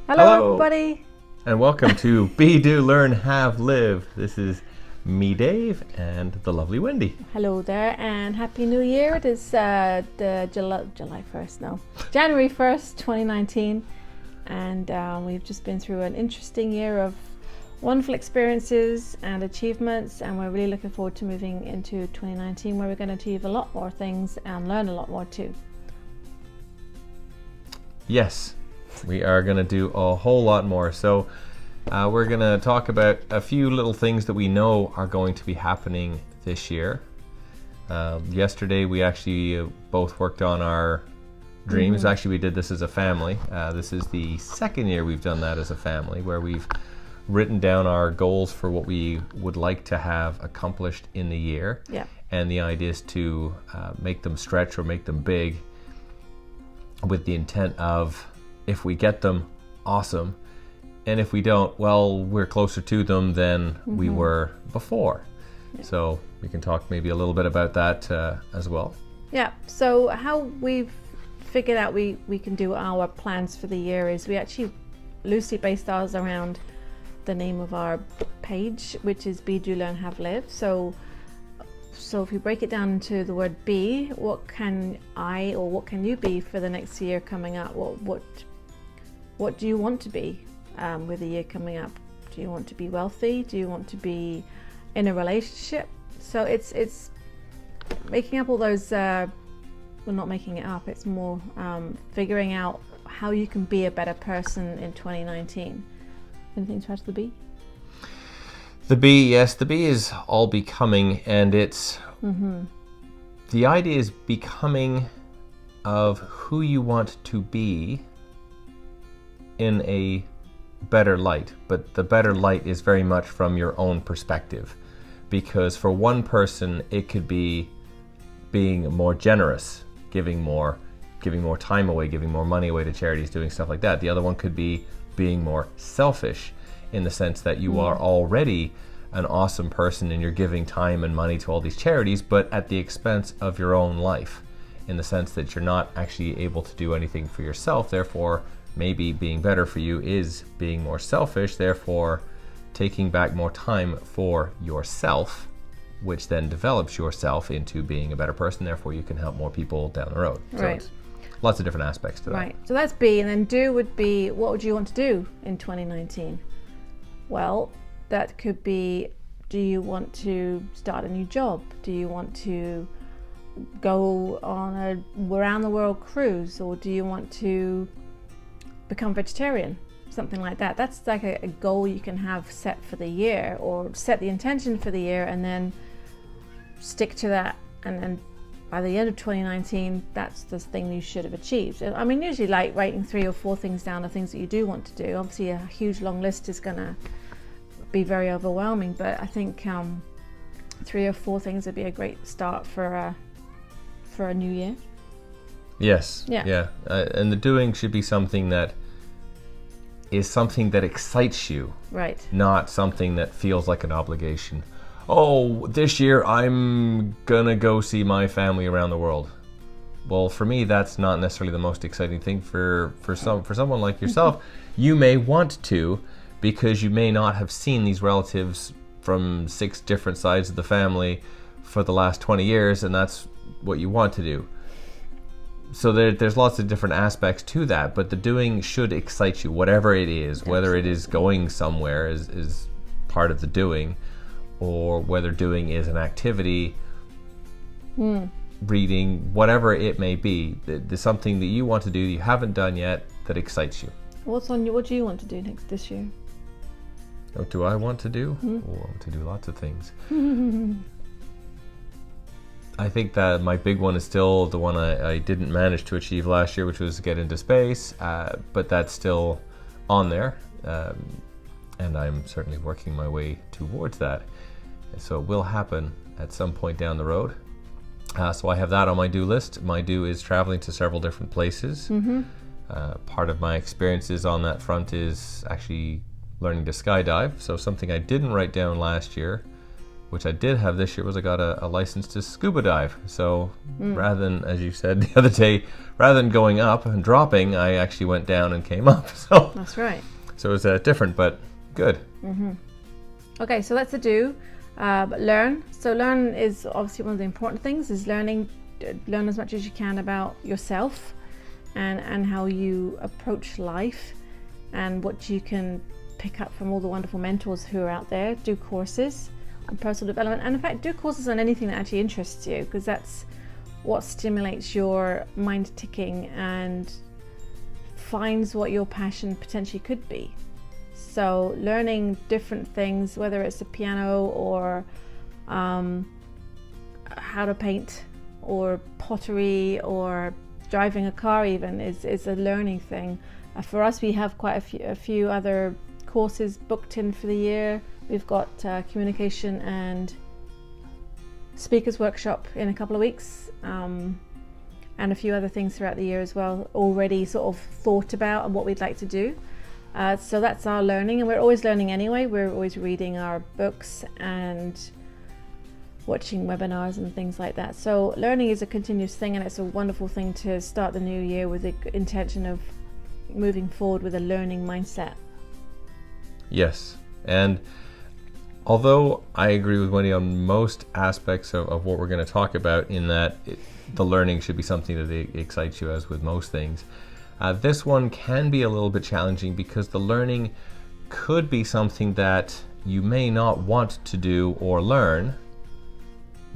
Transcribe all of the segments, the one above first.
Hello. Everybody. And welcome to Be, Do, Learn, Have, Live. This is me, Dave, and the lovely Wendy. Hello there, and Happy New Year. It is the July 1st, no, January 1st, 2019. And we've just been through an interesting year of wonderful experiences and achievements, and we're really looking forward to moving into 2019, where we're going to achieve a lot more things and learn a lot more too. Yes, we are going to do a whole lot more. So we're going to talk about a few little things that we know are going to be happening this year. Yesterday we actually both worked on our dreams. Actually, we did this as a family. This is the second year we've done that as a family, where we've written down our goals for what we would like to have accomplished in the year. Yeah. And the idea is to make them stretch or make them big, with the intent of, if we get them, awesome. And if we don't, well, we're closer to them than we were before. Yeah. So we can talk maybe a little bit about that as well. Yeah, so how we've figured out we can do our plans for the year is we actually loosely based ours around the name of our page, which is Be, Do, Learn, Have, Live. So if you break it down into the word be, what can I or what can you be for the next year coming up? What do you want to be with the year coming up? Do you want to be wealthy? Do you want to be in a relationship? So it's making up all those, well, not making it up, it's more figuring out how you can be a better person in 2019. Anything to add to the be? The B, yes, the B is all becoming, and it's the idea is becoming of who you want to be in a better light. But the better light is very much from your own perspective, because for one person it could be being more generous, giving more time away, giving more money away to charities, doing stuff like that. The other one could be being more selfish, in the sense that you are already an awesome person and you're giving time and money to all these charities, but at the expense of your own life, in the sense that you're not actually able to do anything for yourself. Therefore, maybe being better for you is being more selfish, therefore taking back more time for yourself, which then develops yourself into being a better person. Therefore, you can help more people down the road. Right. So it's lots of different aspects to that. Right, so that's be, and then do would be, what would you want to do in 2019? Well, that could be, do you want to start a new job? Do you want to go on a around the world cruise? Or do you want to become vegetarian? Something like that. That's like a goal you can have set for the year, or set the intention for the year and then stick to that, and then by the end of 2019, that's the thing you should have achieved. I mean, usually like writing 3 or 4 things down of things that you do want to do. Obviously a huge long list is gonna be very overwhelming, but I think 3 or 4 things would be a great start for a new year. Yes. Yeah. And the doing should be something that is something that excites you. Right. Not something that feels like an obligation. Oh, this year I'm gonna go see my family around the world. Well, for me, that's not necessarily the most exciting thing. For someone like yourself, you may want to, because you may not have seen these relatives from 6 different sides of the family for the last 20 years, and that's what you want to do. So there's lots of different aspects to that, but the doing should excite you, whatever it is. Whether it is going somewhere is part of the doing, or whether doing is an activity, reading, whatever it may be. There's something that you want to do that you haven't done yet that excites you. What do you want to do this year? What do I want to do? Oh, I want to do lots of things. I think that my big one is still the one I didn't manage to achieve last year, which was get into space, but that's still on there, and I'm certainly working my way towards that. So it will happen at some point down the road. So I have that on my do list. My do is traveling to several different places. Part of my experiences on that front is actually learning to skydive. So something I didn't write down last year which I did have this year, was I got a license to scuba dive. So rather than, as you said the other day, rather than going up and dropping, I actually went down and came up. So That's right. So it was different, but good. Okay, so that's a do. But learn. So learn is obviously one of the important things, is learn as much as you can about yourself and how you approach life and what you can pick up from all the wonderful mentors who are out there. Do courses on personal development, and in fact do courses on anything that actually interests you, because that's what stimulates your mind ticking and finds what your passion potentially could be. So learning different things, whether it's the piano or how to paint or pottery or driving a car even, is a learning thing. For us, we have quite a few other courses booked in for the year. We've got communication and speakers workshop in a couple of weeks, and a few other things throughout the year as well, already sort of thought about and what we'd like to do. So that's our learning, and we're always learning anyway. We're always reading our books and watching webinars and things like that. So learning is a continuous thing, and it's a wonderful thing to start the new year with the intention of moving forward with a learning mindset. Yes, and although I agree with Wendy on most aspects of what we're going to talk about, in that the learning should be something that excites you, as with most things, this one can be a little bit challenging, because the learning could be something that you may not want to do or learn,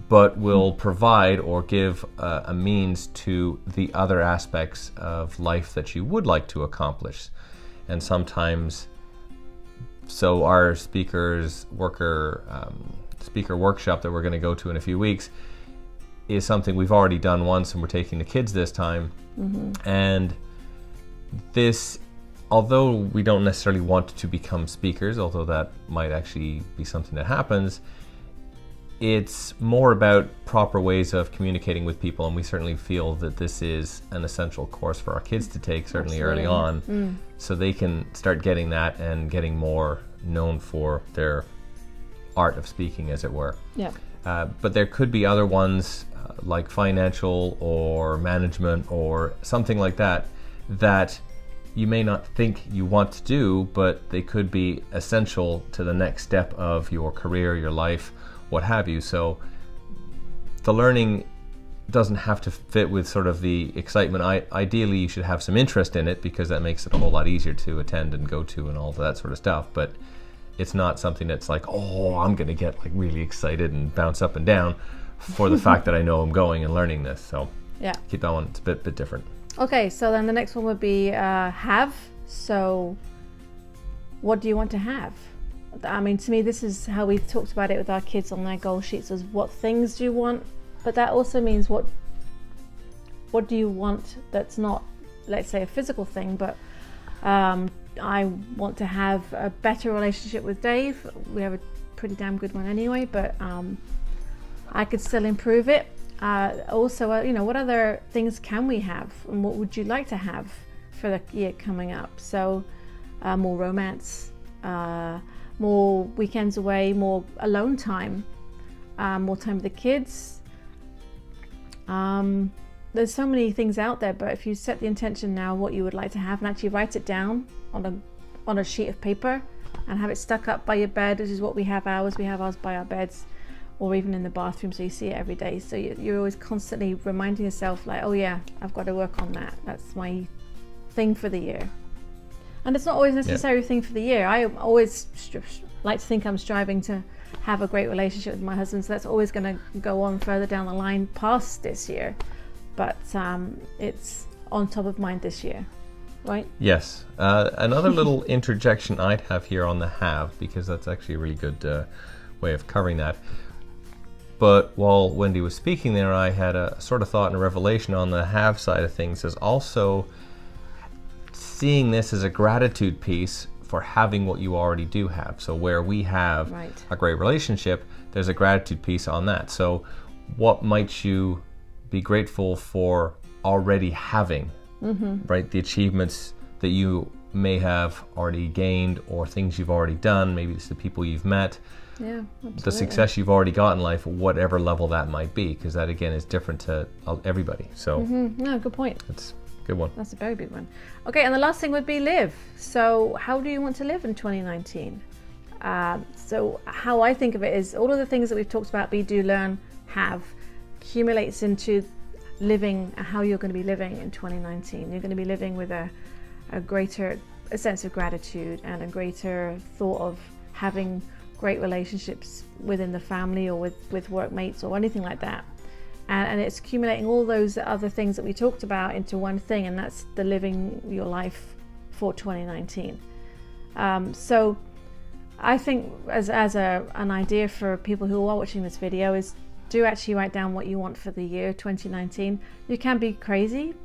but will provide or give a means to the other aspects of life that you would like to accomplish. And sometimes, so our speaker workshop that we're going to go to in a few weeks is something we've already done once, and we're taking the kids this time. And this, although we don't necessarily want to become speakers, although that might actually be something that happens, it's more about proper ways of communicating with people, and we certainly feel that this is an essential course for our kids to take, certainly early on, so they can start getting that and getting more known for their art of speaking, as it were. Yeah. But there could be other ones, like financial or management or something like that, that you may not think you want to do, but they could be essential to the next step of your career, your life, what have you. So the learning doesn't have to fit with sort of the excitement. Ideally, you should have some interest in it, because that makes it a whole lot easier to attend and go to and all that sort of stuff. But it's not something that's like, oh, I'm going to get like really excited and bounce up and down for the fact that I know I'm going and learning this. So yeah, keep that one. It's a bit different. Okay, so then the next one would be have. So what do you want to have? I mean, to me, this is how we talked about it with our kids on their goal sheets, is what things do you want? But that also means what do you want that's not, let's say, a physical thing, but I want to have a better relationship with Dave. We have a pretty damn good one anyway, but I could still improve it. Also, what other things can we have, and what would you like to have for the year coming up? So more romance, more weekends away, more alone time, more time with the kids. There's so many things out there, but if you set the intention now what you would like to have, and actually write it down on a sheet of paper and have it stuck up by your bed. This is what we have ours by our beds, or even in the bathroom, so you see it every day. So you're always constantly reminding yourself, like, oh yeah, I've got to work on that. That's my thing for the year. And it's not always necessarily a thing for the year. I always like to think I'm striving to have a great relationship with my husband, so that's always going to go on further down the line past this year. But it's on top of mind this year, right? Yes. Another little interjection I'd have here on the have, because that's actually a really good way of covering that. But while Wendy was speaking there, I had a sort of thought and a revelation on the have side of things, is also seeing this as a gratitude piece for having what you already do have. So where we have a great relationship, there's a gratitude piece on that. So what might you be grateful for already having, right? The achievements that you may have already gained, or things you've already done. Maybe it's the people you've met. Yeah, absolutely. the success you've already got in life, whatever level that might be, because that again is different to everybody. So No, good point. that's a good one. That's a very big one. Okay, and the last thing would be live. So how do you want to live in 2019? So how I think of it is all of the things that we've talked about, be, do, learn, have, accumulates into living, how you're going to be living in 2019. You're going to be living with a greater sense of gratitude and a greater thought of having great relationships within the family or with workmates or anything like that. And it's accumulating all those other things that we talked about into one thing, and that's the living your life for 2019. So I think as an idea for people who are watching this video is do actually write down what you want for the year 2019. You can be crazy.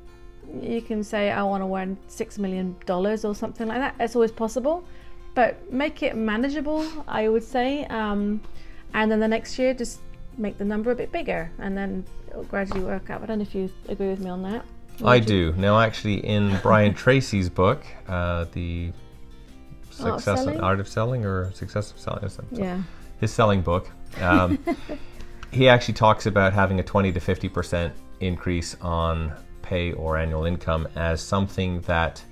You can say, I want to earn $6 million or something like that. It's always possible, but make it manageable, I would say. And then the next year, just make the number a bit bigger, and then it'll gradually work out. I don't know if you agree with me on that. I do. Now, actually, in Brian Tracy's book, the Art of Selling or Success of Selling, yeah, his selling book, he actually talks about having a 20 to 50% increase on pay or annual income as something that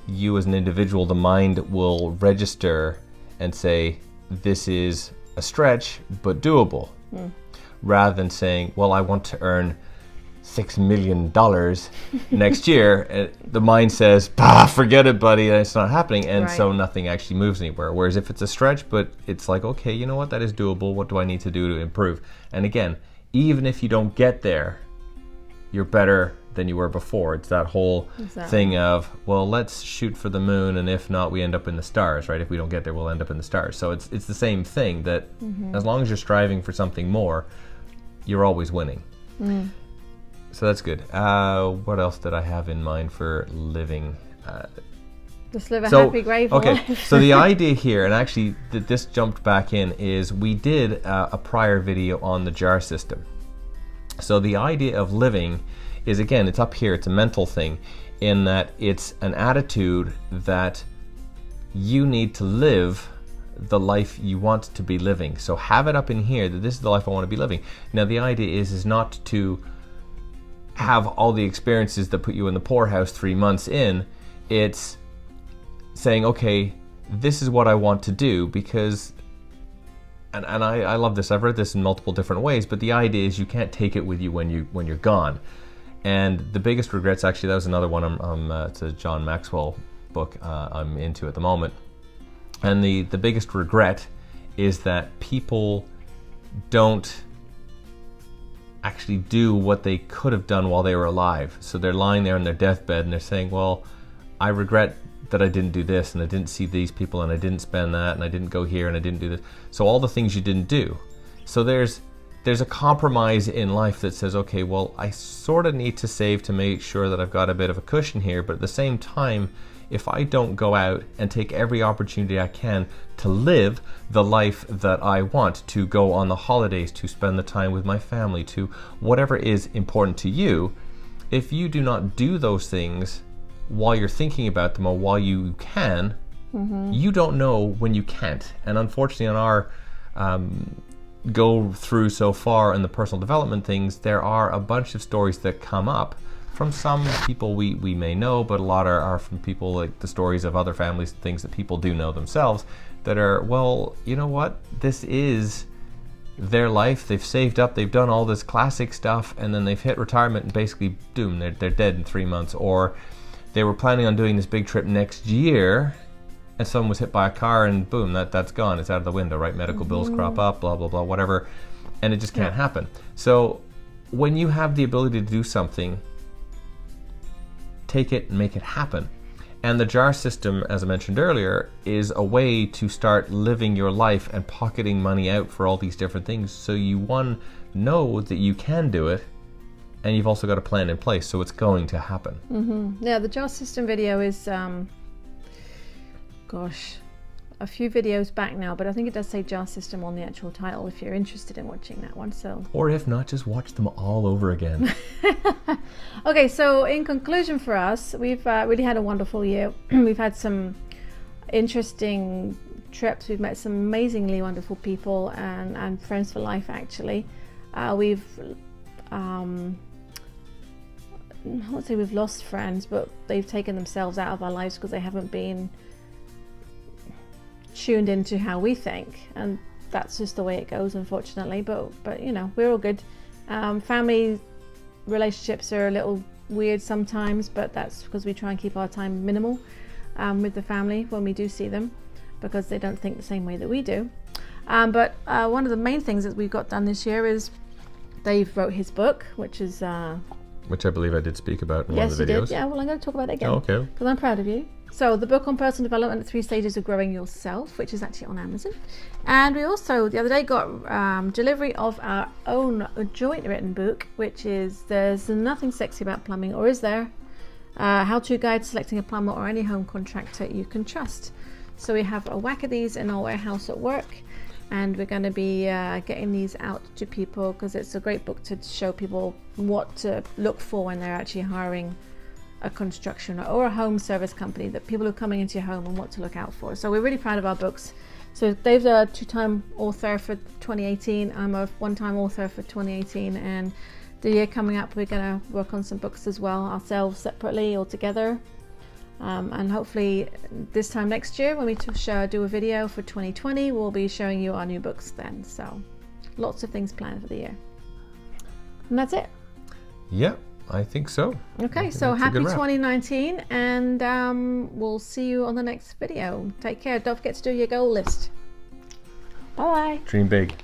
you as an individual, the mind will register and say, this is a stretch, but doable. Rather than saying, well, I want to earn $6 million next year. The mind says, bah, forget it, buddy, it's not happening. And so nothing actually moves anywhere. Whereas if it's a stretch, but it's like, okay, you know what, that is doable. What do I need to do to improve? And again, even if you don't get there, you're better than you were before. It's that whole thing of, well, let's shoot for the moon, and if not, we end up in the stars, right? If we don't get there, we'll end up in the stars. So it's the same thing, that as long as you're striving for something more, you're always winning. So that's good. What else did I have in mind for living? Just live a happy, grateful life. So the idea here, and actually this jumped back in, is we did a prior video on the jar system. So the idea of living is, again, it's up here, it's a mental thing, in that it's an attitude that you need to live the life you want to be living. So have it up in here that this is the life I want to be living. Now the idea is not to have all the experiences that put you in the poorhouse 3 months in. It's saying, okay, this is what I want to do, because and I love this, I've read this in multiple different ways, but the idea is you can't take it with you when you're gone. And the biggest regrets, actually, that was another one, it's a John Maxwell book I'm into at the moment. And the biggest regret is that people don't actually do what they could have done while they were alive. So they're lying there on their deathbed and they're saying, well, I regret that I didn't do this, and I didn't see these people, and I didn't spend that, and I didn't go here, and I didn't do this. So all the things you didn't do. So there's a compromise in life that says, okay, well, I sort of need to save to make sure that I've got a bit of a cushion here, but at the same time, if I don't go out and take every opportunity I can to live the life that I want, to go on the holidays, to spend the time with my family, to whatever is important to you, if you do not do those things while you're thinking about them or while you can, you don't know when you can't. And unfortunately, on our go through so far in the personal development things, there are a bunch of stories that come up from some people we may know, but a lot are from people, like the stories of other families, things that people do know themselves, that are, well, you know what, this is their life, they've saved up, they've done all this classic stuff, and then they've hit retirement and basically, boom, they're dead in 3 months. Or they were planning on doing this big trip next year, and someone was hit by a car, and boom, that's gone. It's out of the window, right? Medical bills crop up, blah, blah, blah, whatever. And it just can't happen. So when you have the ability to do something, take it and make it happen. And the jar system, as I mentioned earlier, is a way to start living your life and pocketing money out for all these different things. So you, one, know that you can do it, and you've also got a plan in place, so it's going to happen. Yeah, the jar system video is, a few videos back now, but I think it does say jar system on the actual title if you're interested in watching that one. So, or if not, just watch them all over again. Okay, so in conclusion for us, we've really had a wonderful year. We've had some interesting trips. We've met some amazingly wonderful people and friends for life, actually. We've, I won't say we've lost friends, but they've taken themselves out of our lives because they haven't been tuned into how we think, and that's just the way it goes, unfortunately. But you know, we're all good. Family relationships are a little weird sometimes, but that's because we try and keep our time minimal with the family when we do see them, because they don't think the same way that we do. But one of the main things that we've got done this year is Dave wrote his book, which is which I believe I did speak about in yes, one of the you videos. did. Yeah, well, I'm going to talk about it again. Oh, okay. Because I'm proud of you. So the book on personal development, 3 stages of growing yourself, which is actually on Amazon. And we also the other day got delivery of our own joint written book, which is There's Nothing Sexy About Plumbing, or Is There? How-to guide selecting a plumber or any home contractor you can trust. So we have a whack of these in our warehouse at work, and we're going to be getting these out to people because it's a great book to show people what to look for when they're actually hiring a construction or a home service company, that people are coming into your home and what to look out for. So we're really proud of our books. So Dave's a 2-time author for 2018. I'm a 1-time author for 2018, and the year coming up we're going to work on some books as well, ourselves separately or together. And hopefully this time next year when we do a video for 2020, we'll be showing you our new books then. So lots of things planned for the year. And that's it. Yeah, I think so. Okay, so happy 2019, and we'll see you on the next video. Take care. Don't forget to do your goal list. Bye. Dream big.